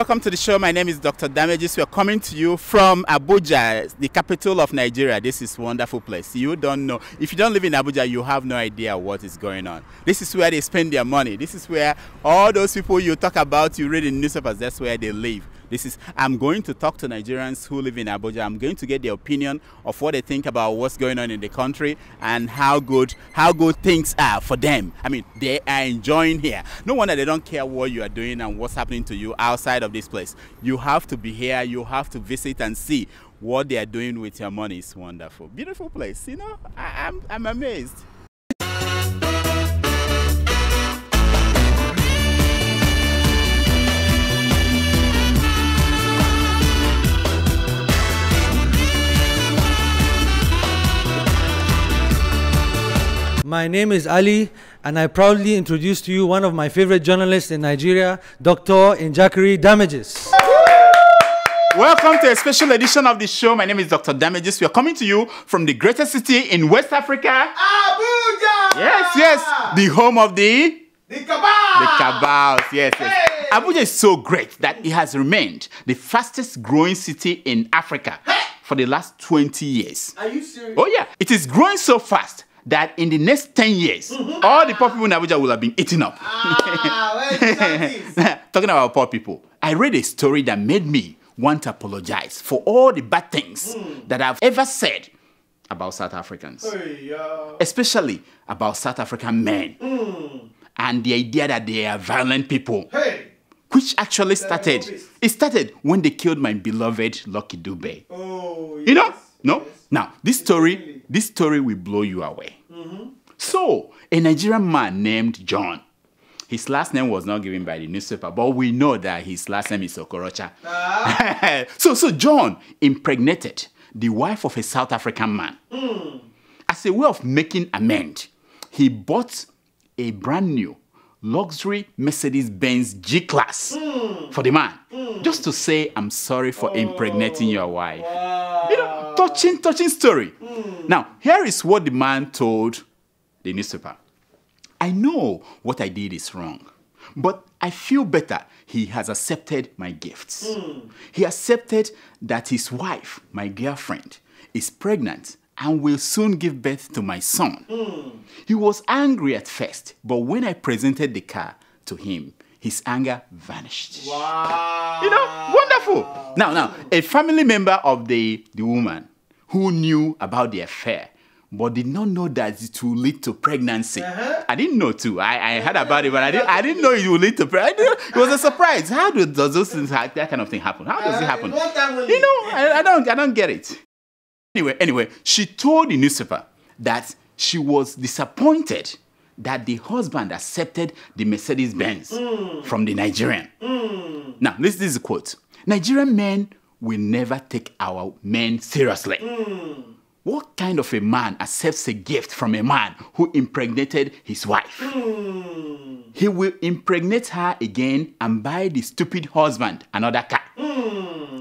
Welcome to the show. My name is Dr. Damages. We are coming to you from Abuja, the capital of Nigeria. This is a wonderful place. You don't know. If you don't live in Abuja, you have no idea what is going on. This is where they spend their money. This is where all those people you talk about, you read in newspapers, that's where they live. I'm going to talk to Nigerians who live in Abuja. I'm going to get their opinion of what they think about what's going on in the country and how good things are for them. I mean, they are enjoying here. No wonder they don't care what you are doing and what's happening to you outside of this place. You have to be here. You have to visit and see what they are doing with your money. It's wonderful. Beautiful place. You know, I'm amazed. My name is Ali, and I proudly introduce to you one of my favorite journalists in Nigeria, Dr. Njakiri Damages. Welcome to a special edition of the show. My name is Dr. Damages. We are coming to you from the greatest city in West Africa, Abuja! Yes, the home of the Cabals! The Cabals, yes. Hey! Abuja is so great that it has remained the fastest growing city in Africa for the last 20 years. Are you serious? Oh yeah, it is growing so fast that in the next 10 years, all the poor people in Abuja will have been eaten up. Talking about poor people, I read a story that made me want to apologize for all the bad things that I've ever said about South Africans. Especially about South African men. And the idea that they are violent people. Which actually started, it started when they killed my beloved Lucky Dube. Oh, yes. You know? No? Yes. Now, this story will blow you away. So, a Nigerian man named John, his last name was not given by the newspaper, but we know that his last name is Okorocha. So John impregnated the wife of a South African man. As a way of making amends, he bought a brand new luxury Mercedes-Benz G-Class for the man, just to say, I'm sorry for impregnating your wife. Wow. You know, touching story. Now, here is what the man told the newspaper. I know what I did is wrong, but I feel better. He has accepted my gifts. He accepted that his wife, my girlfriend, is pregnant and will soon give birth to my son. He was angry at first, but when I presented the car to him, his anger vanished. Wow. You know, wonderful. Now, a family member of the woman who knew about the affair, but did not know that it will lead to pregnancy. I didn't know too. I heard about it, but I didn't know it would lead to pregnancy. It was a surprise. How does those things, that kind of thing happen? How does it happen? You know, I don't get it. Anyway, she told the newspaper that she was disappointed that the husband accepted the Mercedes-Benz from the Nigerian. Now, this is a quote. Nigerian men will never take our men seriously. What kind of a man accepts a gift from a man who impregnated his wife? He will impregnate her again and buy the stupid husband another car.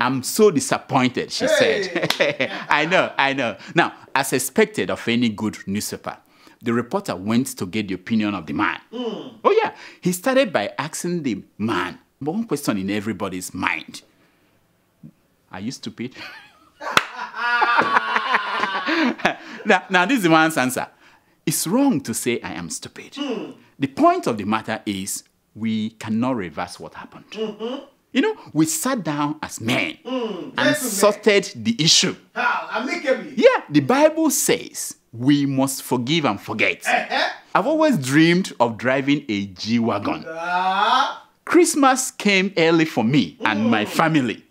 I'm so disappointed, she said. I know. Now, as expected of any good newspaper, the reporter went to get the opinion of the man. Oh yeah, he started by asking the man one question in everybody's mind. Are you stupid? Now, this is the man's answer. It's wrong to say I am stupid. The point of the matter is we cannot reverse what happened. You know, we sat down as men and sorted the issue. Amicably. Yeah, the Bible says we must forgive and forget. I've always dreamed of driving a G-Wagon. Christmas came early for me and my family.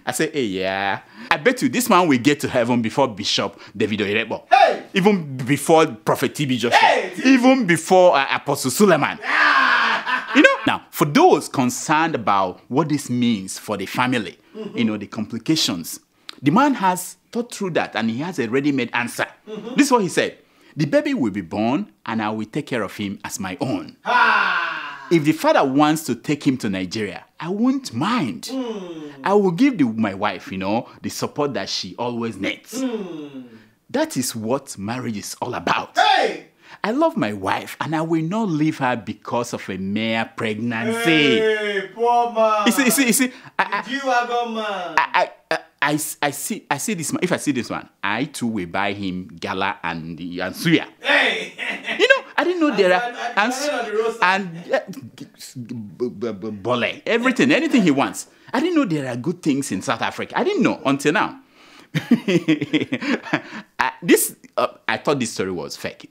I said, hey, yeah. I bet you this man will get to heaven before Bishop David Oyedepo. Even before Prophet T.B. Joshua. Even before Apostle Suleiman. You know, now, for those concerned about what this means for the family, you know, the complications, the man has thought through that and he has a ready-made answer. This is what he said. The baby will be born and I will take care of him as my own. If the father wants to take him to Nigeria, I won't mind. I will give my wife, you know, the support that she always needs. That is what marriage is all about. I love my wife and I will not leave her because of a mere pregnancy. Hey, poor man. You see, You are gone, man. I see this man. If I see this one, I too will buy him gala and suya. Hey. You know, I didn't know there are bole, anything he wants. I didn't know there are good things in South Africa. I didn't know until now. I thought this story was fake.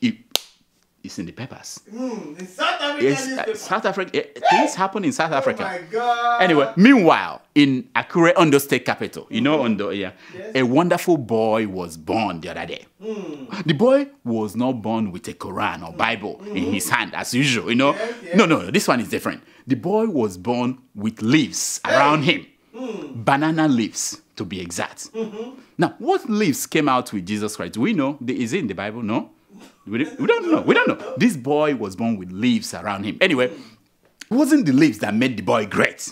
It's in the papers. In South Africa, Yes, South Africa. Things happen in South Africa. Oh my God. Anyway, meanwhile, in Akure, Ondo State capital, you know, Ondo, yeah, a wonderful boy was born the other day. The boy was not born with a Quran or Bible in his hand as usual, you know. Yes. No, this one is different. The boy was born with leaves around him, banana leaves to be exact. Now, what leaves came out with Jesus Christ? Do we know? Is it in the Bible? No. We don't know. We don't know. This boy was born with leaves around him. Anyway, it wasn't the leaves that made the boy great.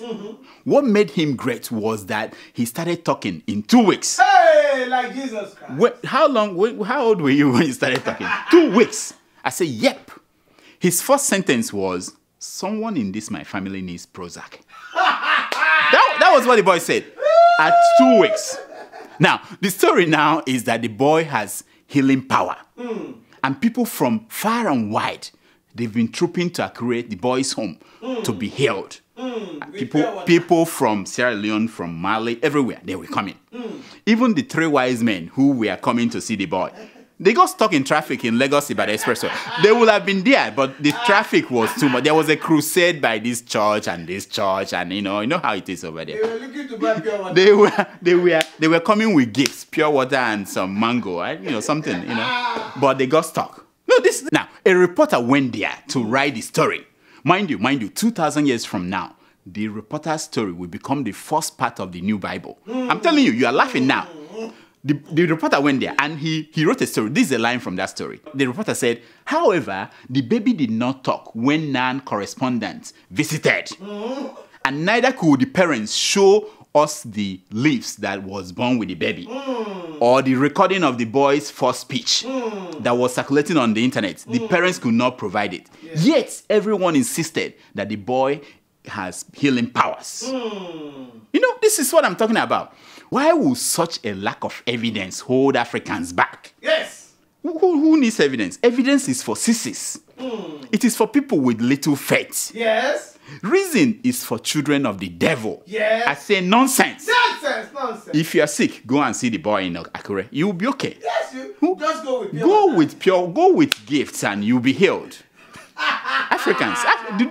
What made him great was that he started talking in 2 weeks. Hey, like Jesus Christ. How old were you when you started talking? 2 weeks. I said, yep. His first sentence was, someone in this my family needs Prozac. That was what the boy said at 2 weeks. Now, the story now is that the boy has healing power. And people from far and wide, they've been trooping to Akure, the boy's home, to be healed. People from Sierra Leone, from Mali, everywhere, they were coming. Even the 3 wise men who were coming to see the boy, they got stuck in traffic in Lagos by the expressway. They would have been there, but the traffic was too much. There was a crusade by this church, and you know how it is over there. They were looking to buy pure water. They were coming with gifts, pure water and some mango, something, But they got stuck. Now, a reporter went there to write the story. Mind you, 2,000 years from now, the reporter's story will become the first part of the new Bible. I'm telling you, you are laughing now. The reporter went there and he wrote a story. This is a line from that story. The reporter said, however, the baby did not talk when non-correspondents visited. And neither could the parents show us the leaves that was born with the baby. Or the recording of the boy's first speech that was circulating on the internet. The parents could not provide it. Yet, everyone insisted that the boy has healing powers. This is what I'm talking about. Why would such a lack of evidence hold Africans back? Yes. Who needs evidence? Evidence is for sissies. It is for people with little faith. Yes. Reason is for children of the devil. Yes. I say nonsense. Nonsense. If you are sick, go and see the boy in Akure. You will be okay. Yes, you just go with pure water. Go with gifts and you'll be healed. Africans.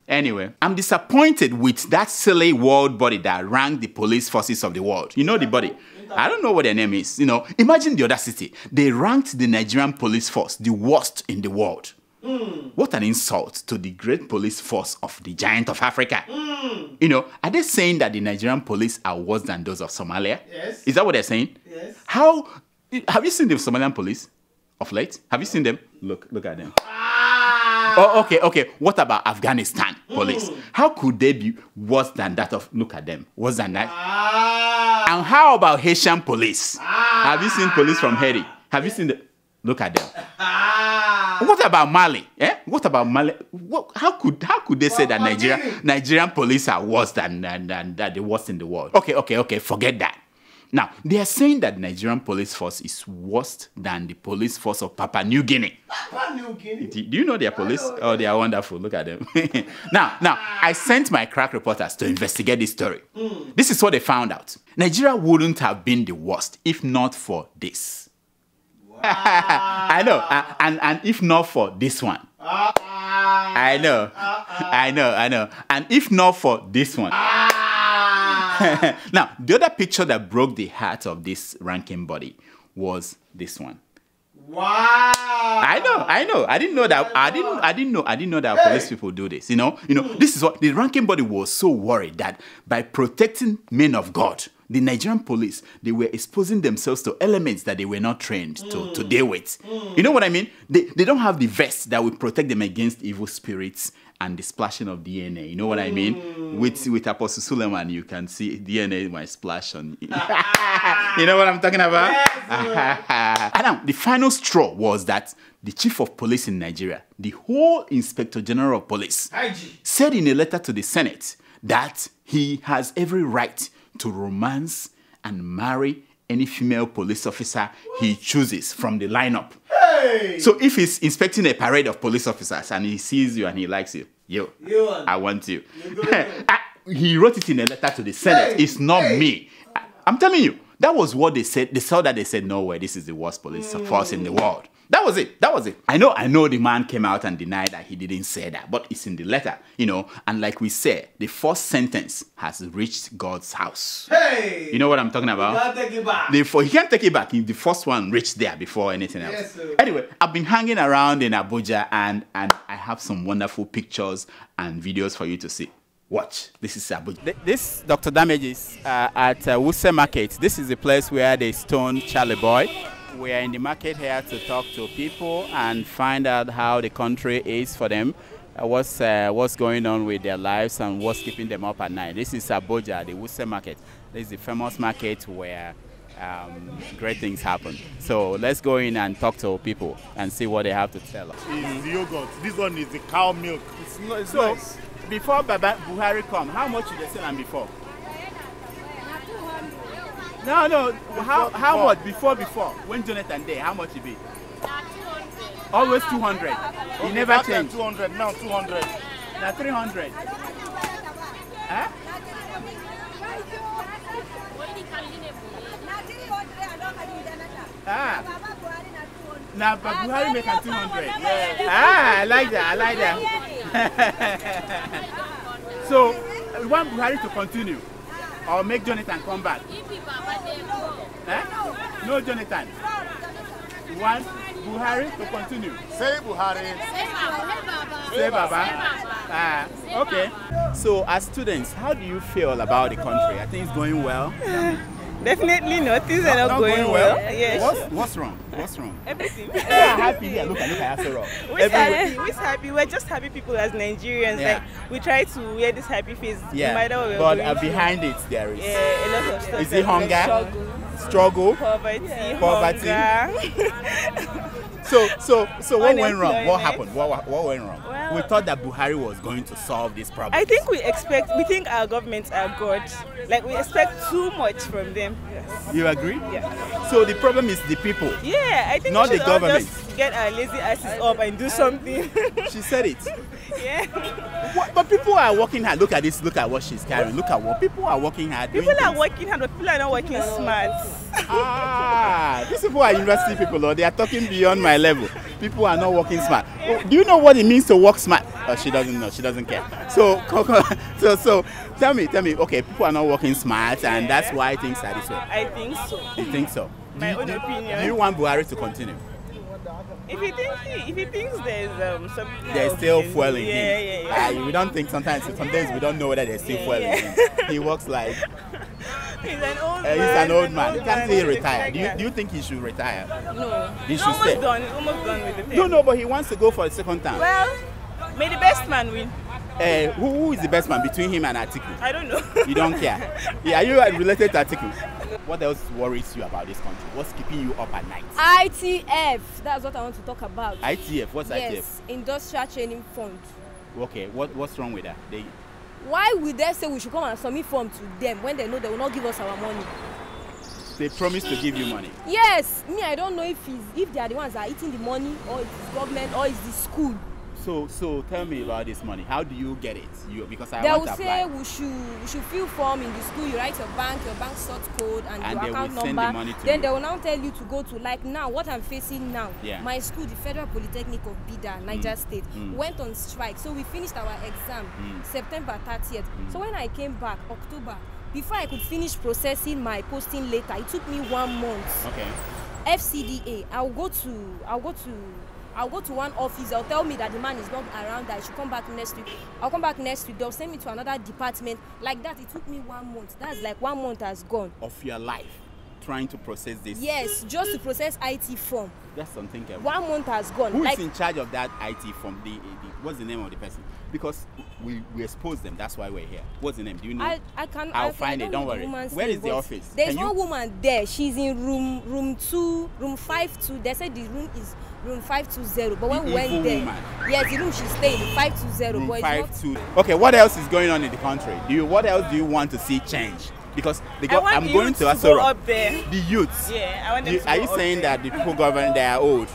Anyway, I'm disappointed with that silly world body that ranked the police forces of the world. You know the body. I don't know what their name is. Imagine the audacity. They ranked the Nigerian police force the worst in the world. What an insult to the great police force of the giant of Africa. Are they saying that the Nigerian police are worse than those of Somalia? Yes. Is that what they're saying? Yes. Have you seen the Somalian police of late? Have you seen them? Look at them. Oh, okay. What about Afghanistan police? How could they be worse than that of, look at them, worse than that? And how about Haitian police? Have you seen police from Haiti? Have you seen the, look at them. What about Mali? What about Mali? How could they say that Nigerian police are worse than the worst in the world? Okay, forget that. Now, they are saying that Nigerian police force is worse than the police force of Papua New Guinea. Papua New Guinea? Do you know their police? Oh, they are wonderful. Look at them. Now, I sent my crack reporters to investigate this story. This is what they found out. Nigeria wouldn't have been the worst if not for this. Wow. I know. And if not for this one. I know. And if not for this one. Now, the other picture that broke the heart of this ranking body was this one. Wow! I know. I didn't know that. I didn't know that police people do this. This is what the ranking body was so worried that by protecting men of God, the Nigerian police, they were exposing themselves to elements that they were not trained to deal with. You know what I mean? They don't have the vest that will protect them against evil spirits and the splashing of DNA. You know what I mean? With Apostle Suleiman, you can see DNA might splash on. You know what I'm talking about? And now, the final straw was that the chief of police in Nigeria, the whole Inspector General of Police, said in a letter to the Senate that he has every right to romance and marry any female police officer he chooses from the lineup. Hey! So if he's inspecting a parade of police officers and he sees you and he likes you, I want you. He wrote it in a letter to the Senate. It's not me. I'm telling you, that was what they said. They saw that, they said, no way, this is the worst police force in the world. That was it. That was it. I know the man came out and denied that he didn't say that, but it's in the letter, you know. And like we said, the first sentence has reached God's house. Hey! You know what I'm talking about? You can't take it back. He can't take it back. The first one reached there before anything else. Yes, sir. Anyway, I've been hanging around in Abuja and I have some wonderful pictures and videos for you to see. Watch. This is Abuja. This Dr. Damages at Wuse Market. This is the place where they stoned Charlie Boy. We are in the market here to talk to people and find out how the country is for them, what's going on with their lives and what's keeping them up at night. This is Abuja, the Wuse Market. This is the famous market where great things happen. So let's go in and talk to people and see what they have to tell us. It's the yogurt. This one is the cow milk. It's So, nice. before Baba Buhari come, how much did they sell them before? No. How much before? When Jonathan there, how much it be? 200. Always 200. He never That time changed. 200, now 200. Now 300. Huh? Now Buhari make 200. I like that. So, we want Buhari to continue or make Jonathan come back. No Jonathan. We want Buhari to continue. Say Buhari. Say Baba. Okay. So, as students, how do you feel about the country? I think it's going well. Definitely not. Things are not going well. Yes. What's wrong? Everything. Yeah, happy. Yeah, look at Asoro. We're happy. We're just happy people as Nigerians. Yeah. Like we try to wear this happy face. Yeah. No matter what we're But going through. behind it, there is. Yeah, a lot of stuff. Is it hunger? Struggle? Poverty. Hunger. So what went wrong? What Unemployment. happened? What went wrong? Well, We thought that Buhari was going to solve this problem. I think we think our governments are God. Like we expect too much from them. Yes. You agree? Yeah. So the problem is the people. Yeah, I think Not we should the government. all just get our lazy asses up and do something. She said it. Yeah. But people are working hard. Look at this. Look at what she's carrying. Look at what people are working hard. People are working hard, but people are not working smart. These people are university people, or they are talking beyond my level. People are not working smart. Oh, do you know what it means to work smart? Oh, she doesn't know. She doesn't care. So tell me. Okay, people are not working smart, and that's why things are this way. I think so. You think so? My own opinion. Do you want Buhari to continue? If he thinks there's something There's else, still then- fuel in yeah, him. Yeah, yeah. We don't think sometimes we don't know whether there's still fuel in him. He works like He's an old he's man. an old man. He can't say He's retire. like Do you think he should retire? No. He He's should almost stay. done. He's almost done with the thing. No, but he wants to go for a second time. Well, may the best man win. Who is the best man between him and Atiku? I don't know. You don't care. Yeah, are you related to Atiku? What else worries you about this country? What's keeping you up at night? ITF. That's what I want to talk about. ITF. What's Yes, Industrial Training Fund. ITF? Okay, what's wrong with that? Why would they say we should come and submit form to them when they know they will not give us our money? They promise to give you money. Yes, me I don't know if they are the ones that are eating the money, or it's government, or it's the school. So tell me about this money. How do you get it? Because I They want will to say apply. we should fill form in the school. You write your bank sort code and And your they will account send the number. money to Then you. they will now tell you to go to, like now what I'm facing now. Yeah. My school, the Federal Polytechnic of Bida, Niger State, went on strike. So we finished our exam September 30th. So when I came back October, before I could finish processing my posting letter, it took me 1 month. Okay. FCDA, I'll go to one office. They'll tell me that the man is not around, that I should come back next week. I'll come back next week. They'll send me to another department. Like that, it took me 1 month. That's like 1 month has gone. Of your life, trying to process this. Yes, just to process IT form. That's something else. 1 month has gone. Who is Like in charge of that IT form? What's the name of the person? because we exposed them. That's why we're here. What's the name? Do you know? I'll find it. Don't worry. Where is the office? There's one woman there. She's in room 522. They said the room is room 520. But when we went there, yes, the room she stayed in 520. Room but 520. Okay, what else is going on in the country? What else do you want to see change? Because I'm going to go up there. The youths. Yeah, I want them to Are go you up saying there. that the people governing, they are old?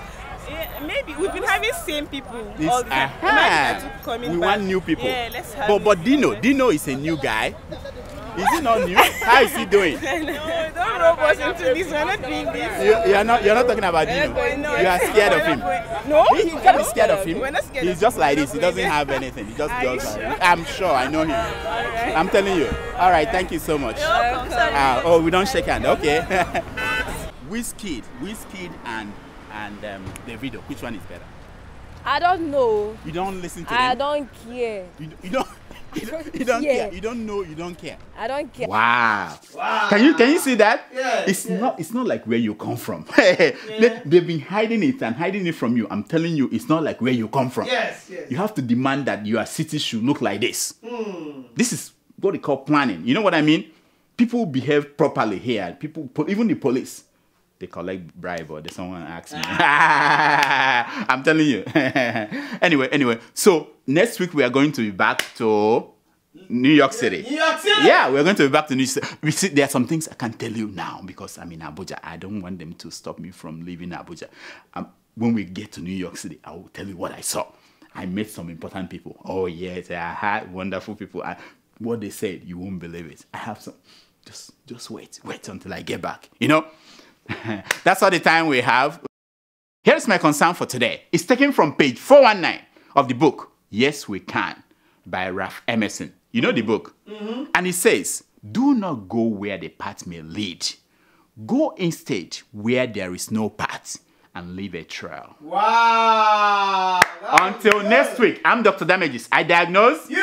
Yeah, maybe we've been having same people all the time. We want new people. Yeah, let's have but Dino is a new guy. Is he not new? How is he doing? No, don't rope us into this. We're not doing this. You're not talking about Dino. No, You are scared of him. No, He can't be scared of him. We're not scared. He's just like this. He doesn't have anything. He just does. Sure? I'm sure. I know him. Right. I'm telling you. All right. Thank you so much. Oh, we don't shake hands. Okay. Wizkid and Davido. Which one is better? I don't know. You don't listen to I them? don't care. You don't. You don't care. You don't know. You don't care. I don't care. Wow. Can you see that? Yeah, It's not like where you come from. They've been hiding it from you. I'm telling you, it's not like where you come from. Yes. You have to demand that your city should look like this. This is what they call planning. You know what I mean? People behave properly here. Even the police, they collect bribe or someone asks me. I'm telling you. Anyway, so next week we are going to be back to New York City. New York City? Yeah, we're going to be back to New York City. There are some things I can't tell you now because I'm in Abuja. I don't want them to stop me from leaving Abuja. When we get to New York City, I will tell you what I saw. I met some important people. Oh yes, I had wonderful people. What they said, you won't believe it. I have some. Just wait until I get back. You know. That's all the time we have. Here's my concern for today. It's taken from page 419 of the book, Yes We Can, by Ralph Emerson. You know the book? And it says, do not go where the path may lead. Go instead where there is no path and leave a trail. Wow. Until next week, I'm Dr. Damages. I diagnose. You